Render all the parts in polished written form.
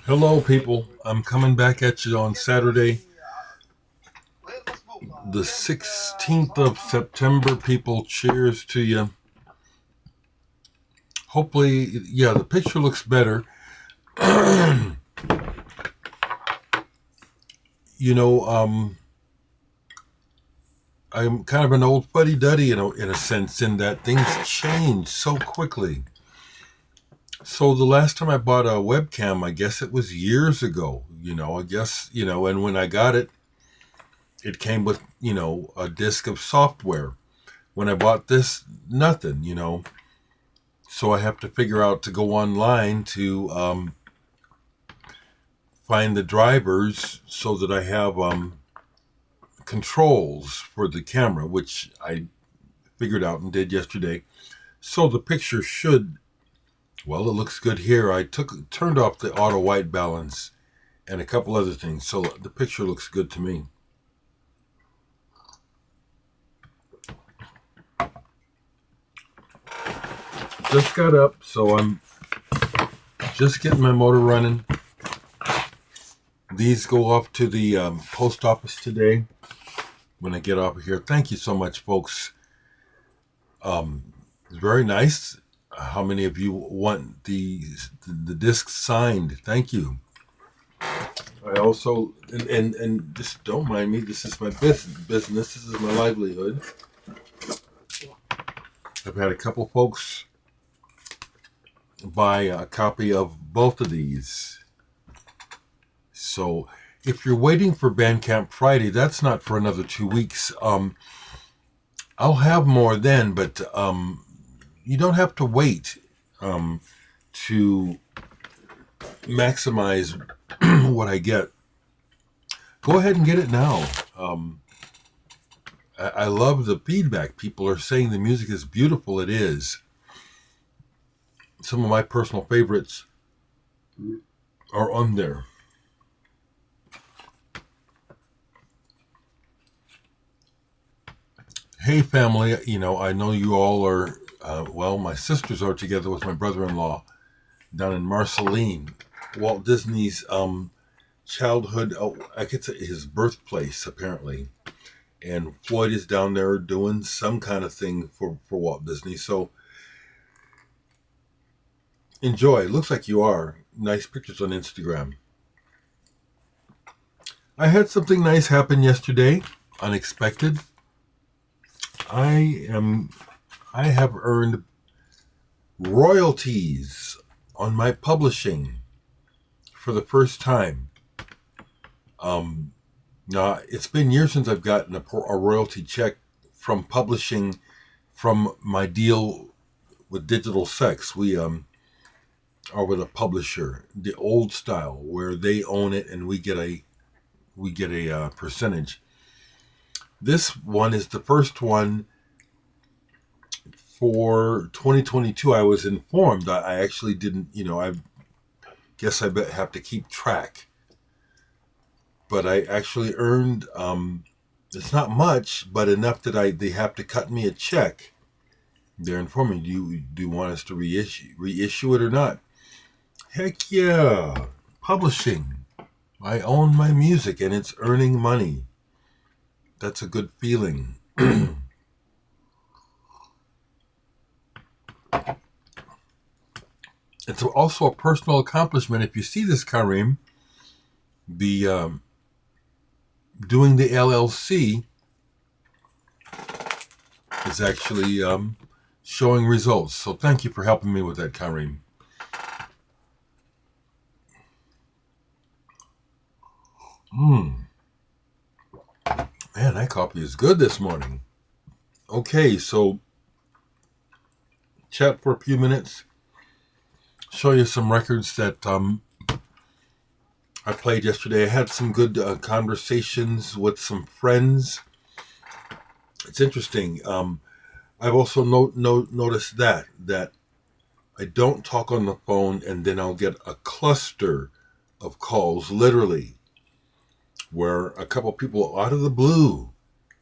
Hello, people. I'm coming back at you on Saturday, the 16th of September. People, cheers to you. Hopefully, yeah, the picture looks better. you know, um, I'm kind of an old fuddy-duddy in a sense, in that things change so quickly. So the last time I bought a webcam, I guess it was years ago. And when I got it, it came with, a disc of software. When I bought this, nothing. So I have to figure out to go online to find the drivers so that I have controls for the camera, which I figured out and did yesterday. So the picture should, well, it looks good here. I turned off the auto white balance and a couple other things, so the picture looks good to me. Just got up, so I'm just getting my motor running. These go off to the post office today when I get off of here. Thank you so much, folks. It's very nice. How many of you want the disc signed? Thank you. I also and just don't mind me. This is my business. This is my livelihood. I've had a couple folks buy a copy of both of these. So if you're waiting for Bandcamp Friday, that's not for another 2 weeks. I'll have more then, but you don't have to wait to maximize what I get. Go ahead and get it now. I love the feedback. People are saying the music is beautiful. It is. Some of my personal favorites are on there. Hey, family. I know you all are, my sisters are together with my brother-in-law down in Marceline, Walt Disney's childhood, I could say his birthplace, apparently. And Floyd is down there doing some kind of thing for Walt Disney. So enjoy. Looks like you are. Nice pictures on Instagram. I had something nice happen yesterday, unexpected. I have earned royalties on my publishing for the first time. Now, it's been years since I've gotten a royalty check from publishing from my deal with Digital Sex. We are with a publisher, the old style, where they own it and we get a percentage. This one is the first one for 2022. I was informed. I actually didn't, I guess I have to keep track. But I actually earned, it's not much, but enough that they have to cut me a check. They're informing me, do you want us to reissue it or not? Heck yeah. Publishing. I own my music and it's earning money. That's a good feeling. It's also a personal accomplishment. If you see this, Karim, the doing the LLC is actually showing results. So thank you for helping me with that, Karim. Man, that coffee is good this morning. Okay, so chat for a few minutes. Show you some records that I played yesterday. I had some good conversations with some friends. It's interesting. I've also noticed that I don't talk on the phone and then I'll get a cluster of calls, literally, where a couple people out of the blue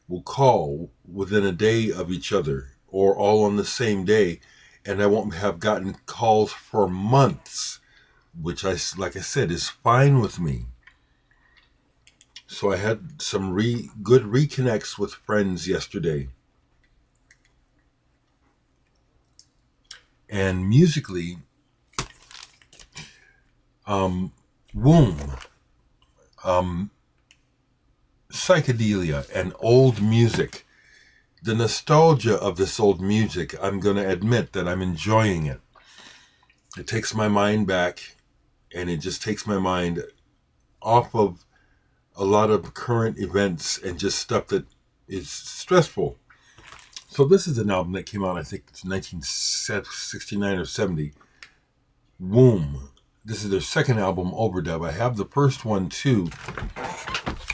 will call within a day of each other or all on the same day, and I won't have gotten calls for months which like I said, is fine with me. So I had some good reconnects with friends yesterday. And musically, womb, psychedelia, and old music. The nostalgia of this old music, I'm going to admit that I'm enjoying it. It takes my mind back, and it just takes my mind off of a lot of current events and just stuff that is stressful. So this is an album that came out, I think it's 1969 or 70. Womb. This is their second album, Overdub. I have the first one too,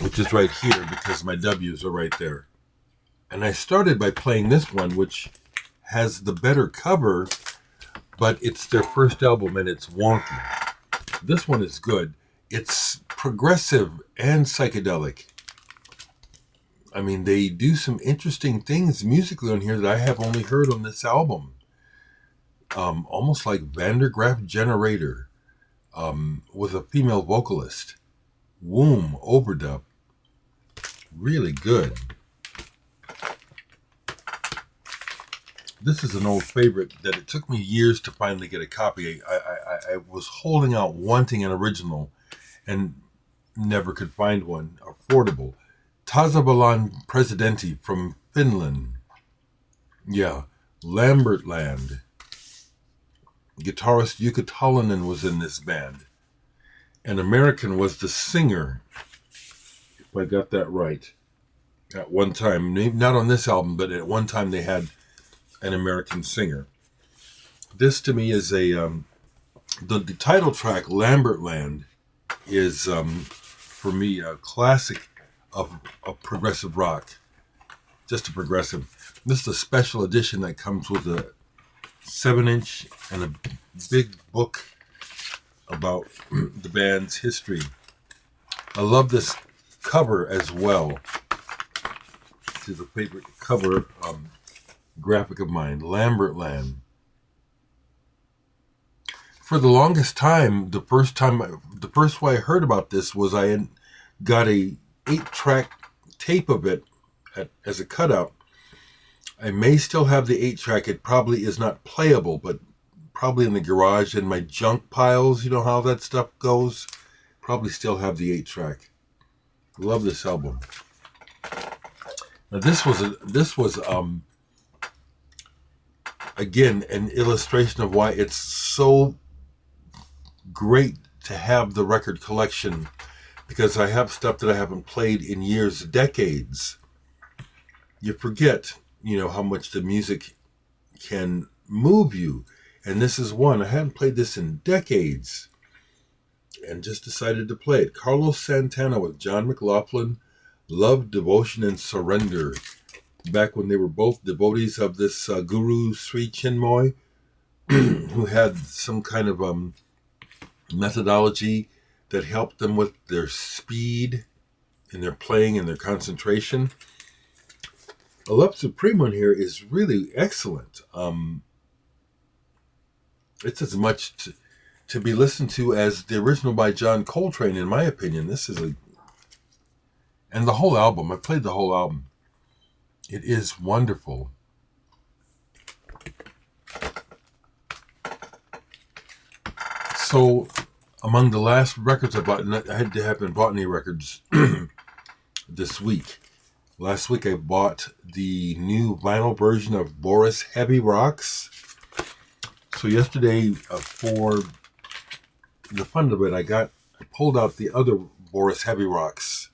which is right here because my W's are right there. And I started by playing this one, which has the better cover, but it's their first album and it's wonky. This one is good. It's progressive and psychedelic. I mean, they do some interesting things musically on here that I have only heard on this album. Almost like Vandergraaf Generator with a female vocalist. Womb, Overdub. Really good. This is an old favorite that it took me years to finally get a copy. I was holding out wanting an original and never could find one affordable. Tasavallan Presidenti from Finland. Yeah, Lambertland. Guitarist Jukka Talonen was in this band. An American was the singer, if I got that right, at one time. Not on this album, but at one time they had an American singer. This to me is the title track, Lambertland, is for me a classic of progressive rock. Just a progressive. This is a special edition that comes with a 7-inch and a big book about the band's history. I love this cover as well. This is a favorite cover graphic of mine, Lambertland. For the longest time, the first way I heard about this was I had got a 8-track tape of it as a cutout. I may still have the 8-track. It probably is not playable, but probably in the garage in my junk piles. You know how that stuff goes. Probably still have the 8-track. Love this album. Now this was again an illustration of why it's so great to have the record collection, because I have stuff that I haven't played in years, decades. You forget, how much the music can move you. And this is one. I hadn't played this in decades and just decided to play it. Carlos Santana with John McLaughlin, Love, Devotion, and Surrender. Back when they were both devotees of this Guru Sri Chinmoy, who had some kind of methodology that helped them with their speed and their playing and their concentration. A Love Supreme one here is really excellent. It's as much to be listened to as the original by John Coltrane, in my opinion. And the whole album. I played the whole album. It is wonderful. So, among the last records I bought, and I haven't bought any records this week. Last week I bought the new vinyl version of Boris Heavy Rocks. So yesterday, for the fun of it, I pulled out the other Boris Heavy Rocks.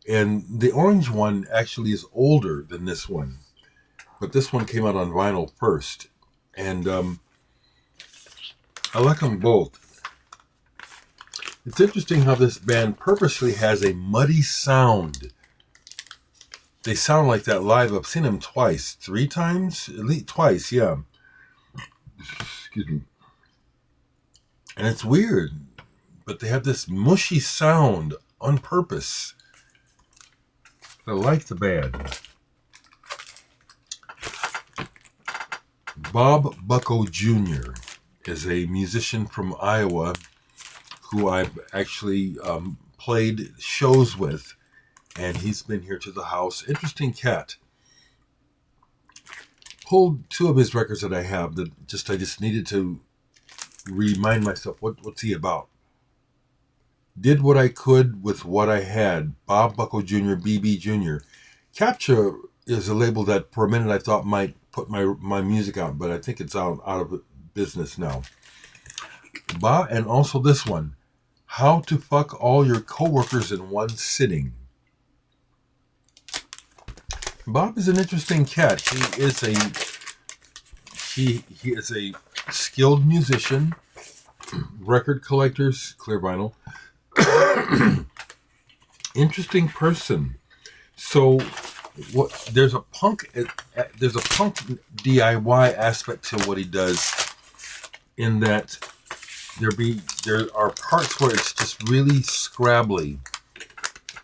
And the orange one actually is older than this one. But this one came out on vinyl first. And I like them both. It's interesting how this band purposely has a muddy sound. They sound like that live. I've seen them twice. 3 times? At least twice, yeah. Excuse me. And it's weird. But they have this mushy sound on purpose. I like the band. Bob Bucko Jr. is a musician from Iowa. who I've actually played shows with, and he's been here to the house. Interesting cat. Pulled two of his records that I have that I just needed to remind myself what's he about. Did what I could with what I had. Bob Buckle Jr., BB Jr. Capture is a label that for a minute I thought might put my music out, but I think it's out of business now. Bob, and also this one, How to Fuck All Your Coworkers in One Sitting. Bob is an interesting cat. He is a skilled musician, record collectors, clear vinyl. Interesting person. So there's a punk DIY aspect to what he does, in that there are parts where it's just really scrabbly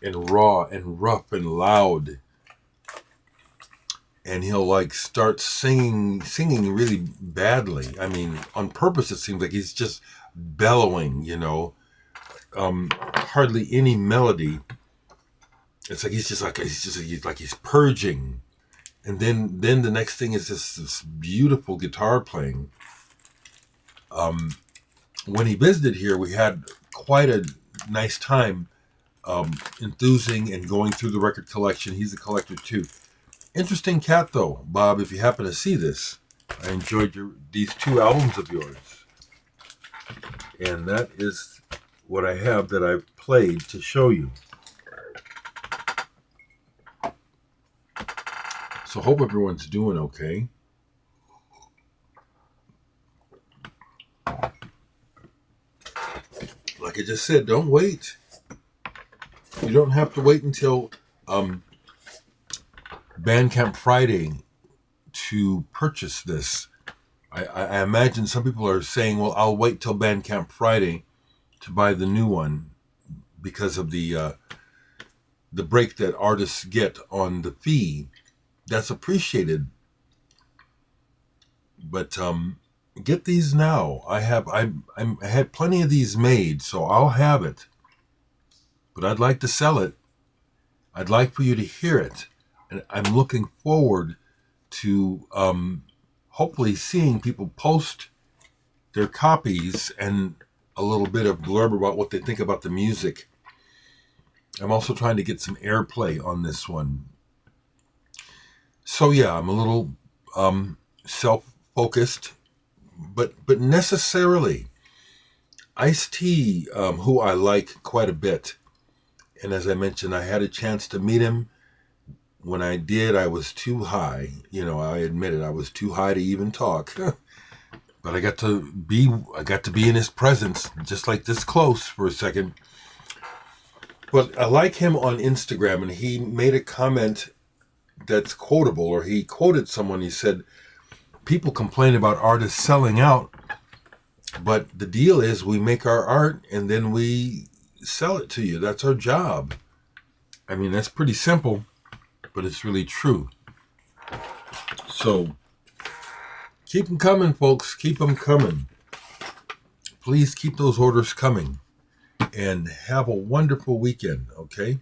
and raw and rough and loud, and he'll like start singing really badly. I mean, on purpose. It seems like he's just bellowing, hardly any melody. It's like he's purging, and then the next thing is this beautiful guitar playing. When he visited here, we had quite a nice time enthusing and going through the record collection. He's a collector too. Interesting cat though, Bob. If you happen to see this, I enjoyed these two albums of yours, and that is what I have that I've played to show you. So hope everyone's doing okay. Like I just said, don't wait. You don't have to wait until Bandcamp Friday to purchase this. I imagine some people are saying, well, I'll wait till Bandcamp Friday to buy the new one because of the break that artists get on the fee. That's appreciated. But get these now. I had plenty of these made, so I'll have it. But I'd like to sell it. I'd like for you to hear it. And I'm looking forward to hopefully seeing people post their copies and a little bit of blurb about what they think about the music. I'm also trying to get some airplay on this one. So yeah, I'm a little self-focused, but necessarily. Ice-T, who I like quite a bit, and as I mentioned, I had a chance to meet him. When I did, I was too high. I admit it, I was too high to even talk. But I got to be in his presence, just like this close for a second. But I like him on Instagram, and he made a comment that's quotable, or he quoted someone. He said, people complain about artists selling out, but the deal is we make our art and then we sell it to you. That's our job. I mean, that's pretty simple, but it's really true. So keep them coming, folks. Keep them coming. Please keep those orders coming, and have a wonderful weekend, okay?